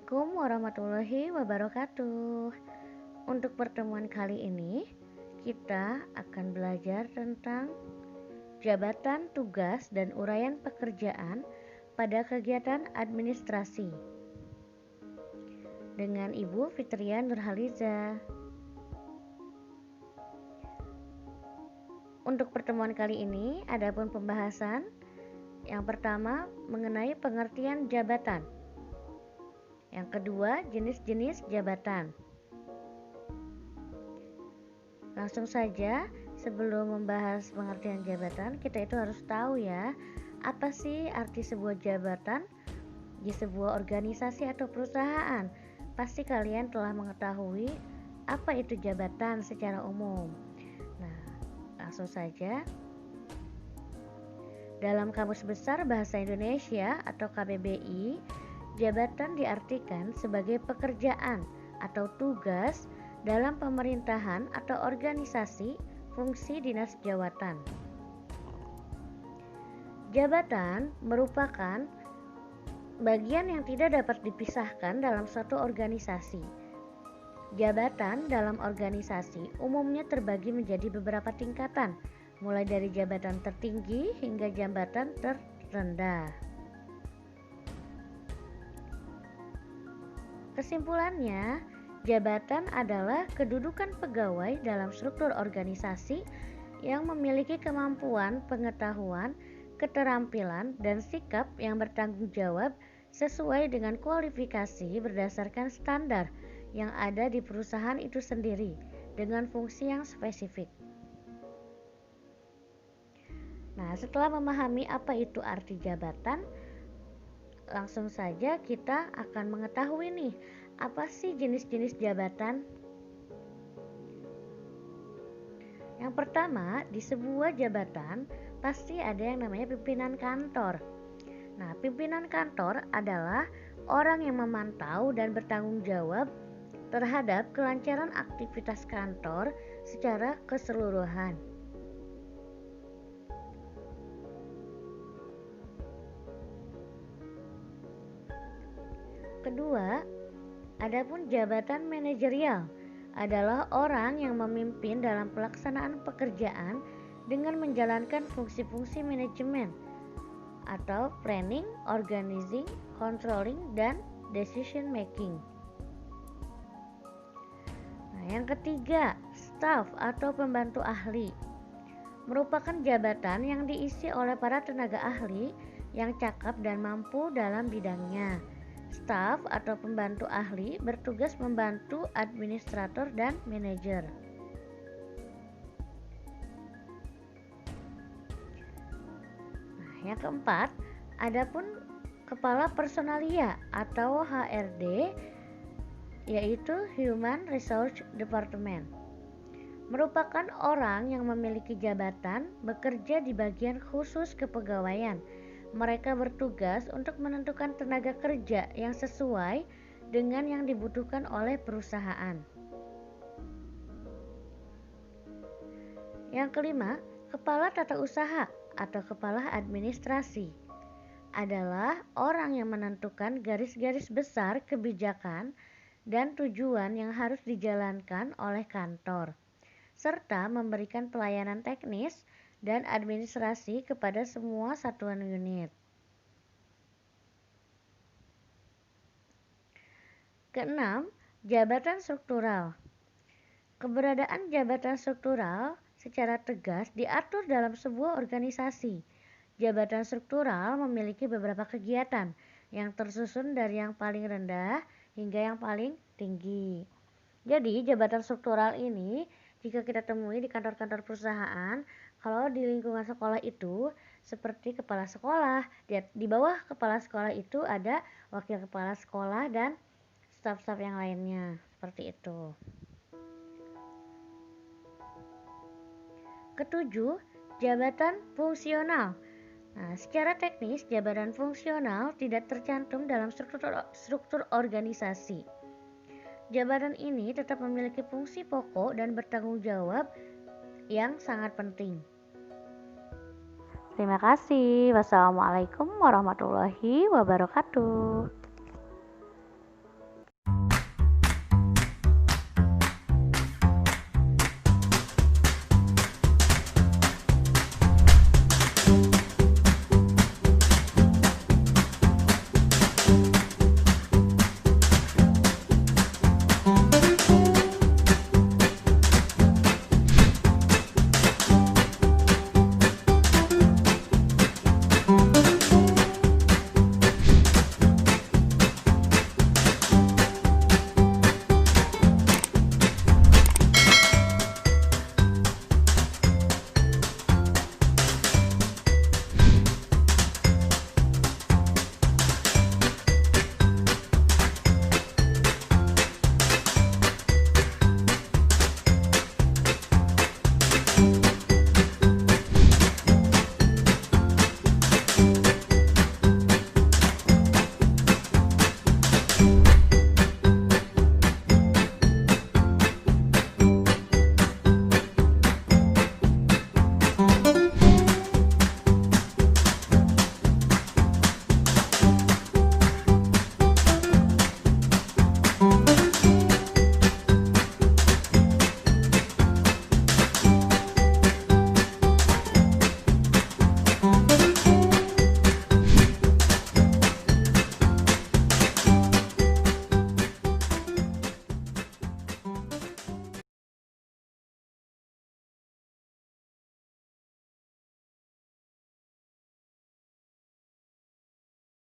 Assalamualaikum warahmatullahi wabarakatuh. Untuk pertemuan kali ini, kita akan belajar tentang jabatan, tugas, dan uraian pekerjaan pada kegiatan administrasi dengan Ibu Fitria Nurhaliza. Untuk pertemuan kali ini, adapun pembahasan yang pertama mengenai pengertian jabatan. Yang kedua, jenis-jenis jabatan. Langsung saja, sebelum membahas pengertian jabatan, kita itu harus tahu ya, apa sih arti sebuah jabatan di sebuah organisasi atau perusahaan. Pasti kalian telah mengetahui apa itu jabatan secara umum. Nah, langsung saja. Dalam Kamus Besar Bahasa Indonesia atau KBBI, jabatan diartikan sebagai pekerjaan atau tugas dalam pemerintahan atau organisasi fungsi dinas jabatan. Jabatan merupakan bagian yang tidak dapat dipisahkan dalam suatu organisasi. Jabatan dalam organisasi umumnya terbagi menjadi beberapa tingkatan, mulai dari jabatan tertinggi hingga jabatan terendah. Kesimpulannya, jabatan adalah kedudukan pegawai dalam struktur organisasi yang memiliki kemampuan, pengetahuan, keterampilan, dan sikap yang bertanggung jawab sesuai dengan kualifikasi berdasarkan standar yang ada di perusahaan itu sendiri dengan fungsi yang spesifik. Nah, setelah memahami apa itu arti jabatan, langsung saja kita akan mengetahui nih, apa sih jenis-jenis jabatan? Yang pertama, di sebuah jabatan pasti ada yang namanya pimpinan kantor. Nah, pimpinan kantor adalah orang yang memantau dan bertanggung jawab terhadap kelancaran aktivitas kantor secara keseluruhan. Kedua, adapun jabatan manajerial adalah orang yang memimpin dalam pelaksanaan pekerjaan dengan menjalankan fungsi-fungsi manajemen atau planning, organizing, controlling, dan decision making. Nah, yang ketiga, staf atau pembantu ahli merupakan jabatan yang diisi oleh para tenaga ahli yang cakap dan mampu dalam bidangnya. Staf atau pembantu ahli bertugas membantu administrator dan manajer. Nah, yang keempat, adapun kepala personalia atau HRD, yaitu Human Resource Department, merupakan orang yang memiliki jabatan bekerja di bagian khusus kepegawaian. Mereka bertugas untuk menentukan tenaga kerja yang sesuai dengan yang dibutuhkan oleh perusahaan. Yang kelima, kepala tata usaha atau kepala administrasi adalah orang yang menentukan garis-garis besar kebijakan dan tujuan yang harus dijalankan oleh kantor, serta memberikan pelayanan teknis dan administrasi kepada semua satuan unit. Keenam, jabatan struktural. Keberadaan jabatan struktural secara tegas diatur dalam sebuah organisasi. Jabatan struktural memiliki beberapa kegiatan yang tersusun dari yang paling rendah hingga yang paling tinggi. Jadi, jabatan struktural ini jika kita temui di kantor-kantor perusahaan, kalau di lingkungan sekolah itu seperti kepala sekolah, di bawah kepala sekolah itu ada wakil kepala sekolah dan staf-staf yang lainnya, seperti itu. Ketujuh, jabatan fungsional. Nah, secara teknis, jabatan fungsional tidak tercantum dalam struktur organisasi. Jabatan ini tetap memiliki fungsi pokok dan bertanggung jawab yang sangat penting. Terima kasih. Wassalamualaikum warahmatullahi wabarakatuh.